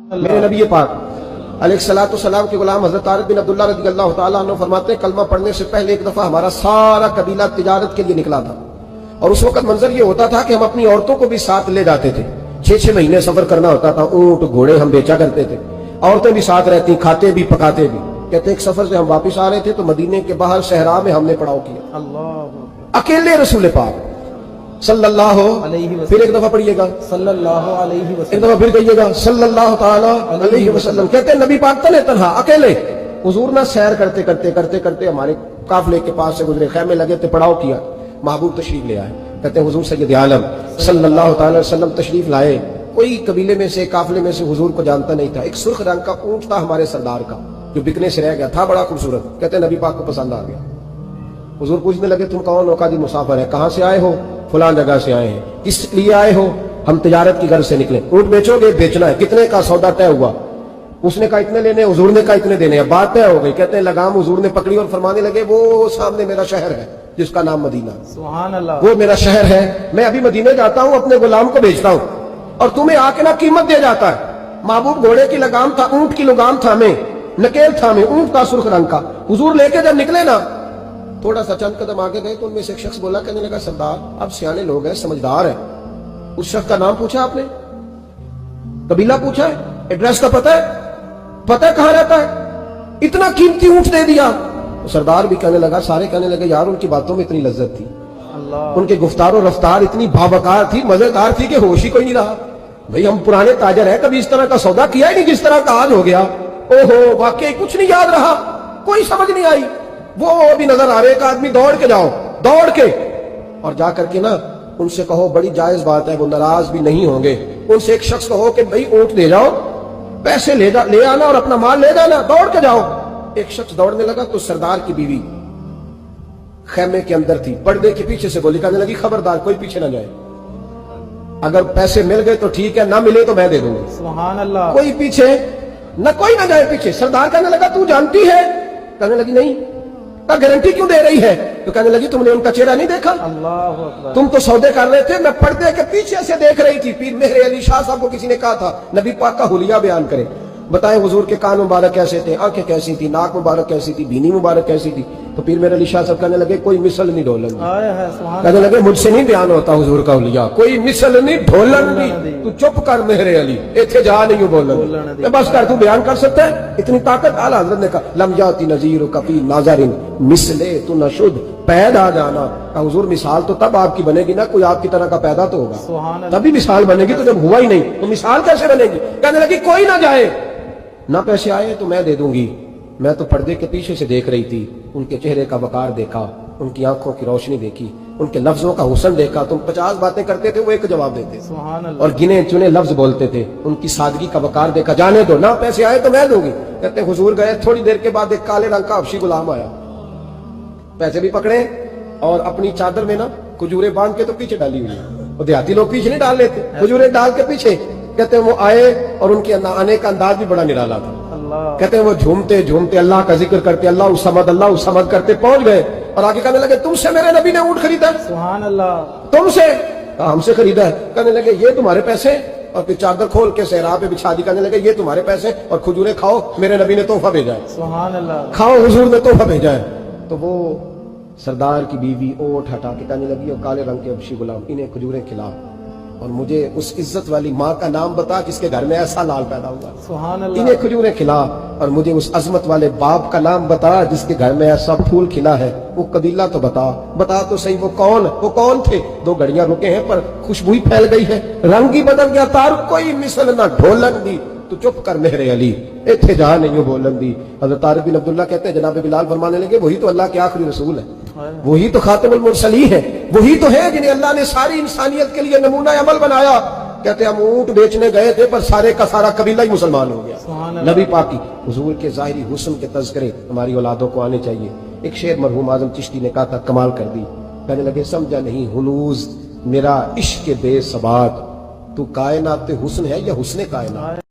میرے نبی پاک علیہ الصلوۃ والسلام کے غلام حضرت طارق بن عبداللہ رضی اللہ تعالیٰ عنہ فرماتے ہیں کلمہ پڑھنے سے پہلے ایک دفعہ ہمارا سارا قبیلہ تجارت کے لیے نکلا تھا، اور اس وقت منظر یہ ہوتا تھا کہ ہم اپنی عورتوں کو بھی ساتھ لے جاتے تھے. 6 مہینے سفر کرنا ہوتا تھا، اونٹ گھوڑے ہم بیچا کرتے تھے، عورتیں بھی ساتھ رہتی، کھاتے بھی پکاتے بھی. کہتے ایک سفر سے ہم واپس آ رہے تھے تو مدینے کے باہر صحرا میں ہم نے پڑاؤ کیا، اکیلے رسول پاک صلی اللہ علیہ وسلم. پھر ایک دفعہ پڑھیے گا صلی اللہ علیہ وسلم، ایک دفعہ پھر کہیے گا صلی اللہ تعالی علیہ وسلم. کہتے ہیں نبی پاک تنہا اکیلے حضور نہ سیر کرتے کرتے کرتے کرتے ہمارے قافلے کے پاس سے گزرے، خیمے لگے تھے، پڑاؤ کیا، محبوب تشریف لے آئے. کہتے ہیں حضور سید عالم صلی اللہ تعالی وسلم تشریف لائے. کوئی قبیلے میں سے قافلے میں سے حضور کو جانتا نہیں تھا. ایک سرخ رنگ کا اونٹ تھا ہمارے سردار کا جو بکنے سے رہ گیا تھا، بڑا خوبصورت. کہتے ہیں نبی پاک کو پسند آ گیا. حضور پوچھنے لگے تم کون ہو؟ قاضی مسافر ہے. کہاں سے آئے ہو؟ فلاں جگہ سے آئے ہیں. کس لیے آئے ہو؟ ہم تجارت کی غرض سے نکلے. اونٹ بیچو گے؟ بیچنا ہے. کتنے کا سودا طے ہوا؟ اس نے کہا اتنے لینے، حضور نے کہا اتنے دینے. بات طے ہو گئی. کہتے ہیں لگام حضور نے پکڑی اور فرمانے لگے وہ سامنے میرا شہر ہے جس کا نام مدینہ، سبحان اللہ، وہ میرا شہر ہے. میں ابھی مدینے جاتا ہوں، اپنے غلام کو بھیجتا ہوں اور تمہیں آ کے نہ قیمت دے جاتا ہے. محبوب گھوڑے کی لگام تھا، اونٹ کی لگام تھا، میں نکیل تھا، میں اونٹ کا سرخ رنگ کا. حضور لے کے جب نکلے نا، تھوڑا سا چند قدم آگے گئے تو ان میں سے ایک شخص بولا، کہنے لگا سردار اب سیانے لوگ ہیں، سمجھدار ہیں. اس شخص کا نام پوچھا آپ نے، قبیلہ پوچھا ہے، ایڈریس کا پتہ ہے کہاں رہتا ہے، اتنا قیمتی اونٹ دے دیا. سردار بھی کہنے لگا، سارے کہنے لگے یار ان کی باتوں میں اتنی لذت تھی، ان کے گفتار و رفتار اتنی بابکار تھی، مزیدار تھی کہ ہوش ہی کوئی نہیں رہا. بھئی ہم پرانے تاجر ہیں، کبھی اس طرح کا سودا کیا ہی نہیں جس طرح کا آج ہو گیا. اوہو واقعی کچھ نہیں یاد رہا، کوئی سمجھ نہیں آئی. وہ بھی نظر آ رہے ایک آدمی، دوڑ کے جاؤ، دوڑ کے اور جا کر کے نا ان سے کہو بڑی جائز بات ہے، وہ ناراض بھی نہیں ہوں گے. ان سے ایک شخص کہو کہ بھئی اونٹ لے جاؤ، پیسے لے آنا اور اپنا مال لے جانا، دوڑ کے جاؤ. ایک شخص دوڑنے لگا تو سردار کی بیوی خیمے کے اندر تھی، پردے کے پیچھے سے گولی کرنے لگی خبردار کوئی پیچھے نہ جائے، اگر پیسے مل گئے تو ٹھیک ہے، نہ ملے تو میں دے دوں گی. سبحان اللہ. کوئی پیچھے نہ، کوئی نہ جائے پیچھے. سردار کہنے لگا تو جانتی ہے؟ کہنے لگی نہیں. گارنٹی کیوں دے رہی ہے؟ تو کہنے لگی تم نے ان کا چہرہ نہیں دیکھا؟ اللہ اکبر. تم تو سودے کر رہے تھے، میں پردے کے پیچھے سے دیکھ رہی تھی. پیر مہر علی شاہ صاحب کو کسی نے کہا تھا نبی پاک کا حلیہ بیان کرے. بتائیں حضور کے کان مبارک کیسے تھے، آنکھیں کیسی تھی، ناک مبارک کیسی تھی، بینی مبارک کیسی تھی. تو پیر مہر علی شاہ صاحب کہنے لگے کوئی مثل نہیں ڈھولن دی. کہنے لگے مجھ سے نہیں بیان ہوتا حضور کا حلیہ، کوئی مثل نہیں ڈھولن دی. تو چپ کر مہر علی، ایتھے جا نہیں ہوں بولن، بس کر، تو بیان کر سکتا ہے اتنی طاقت. اعلیٰ حضرت نے کہا لم یاتی نذیر کفی ناظرین مثلے تو نشد پیدا جانا. حضور مثال تو تب آپ کی بنے گی نا کوئی آپ کی طرح کا پیدا تو ہوگا، تبھی مثال بنے گی. تو جب ہوا ہی نہیں تو مثال کیسے بنے گی؟ کہنے لگی کوئی نہ جائے، نہ پیسے آئے تو میں دے دوں گی. میں تو پردے کے پیچھے سے دیکھ رہی تھی، ان کے چہرے کا وقار دیکھا، ان کی آنکھوں کی روشنی دیکھی، ان کے لفظوں کا حسن دیکھا. تم 50 باتیں کرتے تھے، وہ ایک جواب دیتے اور گنے چنے لفظ بولتے تھے. ان کی سادگی کا وقار دیکھا. جانے دو، نہ پیسے آئے تو میں دوں گی. کہتے حضور گئے، تھوڑی دیر کے بعد ایک کالے رنگ کا حبشی غلام آیا، پیسے بھی پکڑے اور اپنی چادر میں نا کھجورے باندھ کے تو پیچھے ڈالی ہوئی. وہ دیہاتی لوگ پیچھے نہیں ڈال لیتے، کھجورے ڈال کے پیچھے. کہتے ہیں وہ آئے اور ان کے آنے کا انداز بھی بڑا نرالا تھا. کہتے ہیں وہ جھومتے جھومتے اللہ کا ذکر کرتے، اللہ الصمد کرتے پہنچ گئے اور آگے کہنے لگے تم سے میرے نبی نے اونٹ خریدا؟ سبحان اللہ. تم سے؟ ہم سے خریدا ہے. کہنے لگے یہ تمہارے پیسے؟ اور پھر چادر کھول کے صحرا پہ بچھا دی. کہنے لگے یہ تمہارے پیسے اور کھجورے کھاؤ، میرے نبی نے تحفہ بھیجا ہے. سبحان اللہ. کھاؤ، حضور نے تحفہ بھیجا ہے. تو وہ سردار کی بیوی اوٹ ہٹا کے کہنے لگی اور کالے رنگ کے حبشی غلام انہیں کھجورے کھلا اور مجھے اس عزت والی ماں کا نام بتا جس کے گھر میں ایسا لال پیدا ہوا. سبحان اللہ. انہیں کھجورے کھلا اور مجھے اس عظمت والے باپ کا نام بتا جس کے گھر میں ایسا پھول کھلا ہے. وہ قبیلہ تو بتا تو صحیح، وہ کون تھے؟ 2 گھڑیاں رکے ہیں پر خوشبو ہی پھیل گئی ہے، رنگ ہی بدل گیا. تار کوئی مثل نہ ڈھولن دی. تو چپ کر مہر علی، ایتھے جا نہیں بولن دی. حضرت طارق بن عبداللہ کہتے ہیں جناب بلال فرمانے لگے وہی تو اللہ کے آخری رسول ہے، وہی تو خاتم المرسلین ہے، وہی تو ہے جنہیں اللہ نے ساری انسانیت کے لیے نمونہ عمل بنایا. کہتے ہیں ہم اونٹ بیچنے گئے تھے پر سارے کا سارا قبیلہ ہی مسلمان ہو گیا. نبی پاک کی حضور کے ظاہری حسن کے تذکرے ہماری اولادوں کو آنے چاہیے. ایک شعر مرحوم اعظم چشتی نے کہا تھا، کمال کر دی. کہنے لگے سمجھا نہیں ہنوز میرا عشق بے ثبات، تو کائنات حسن ہے یا حسن کائنات؟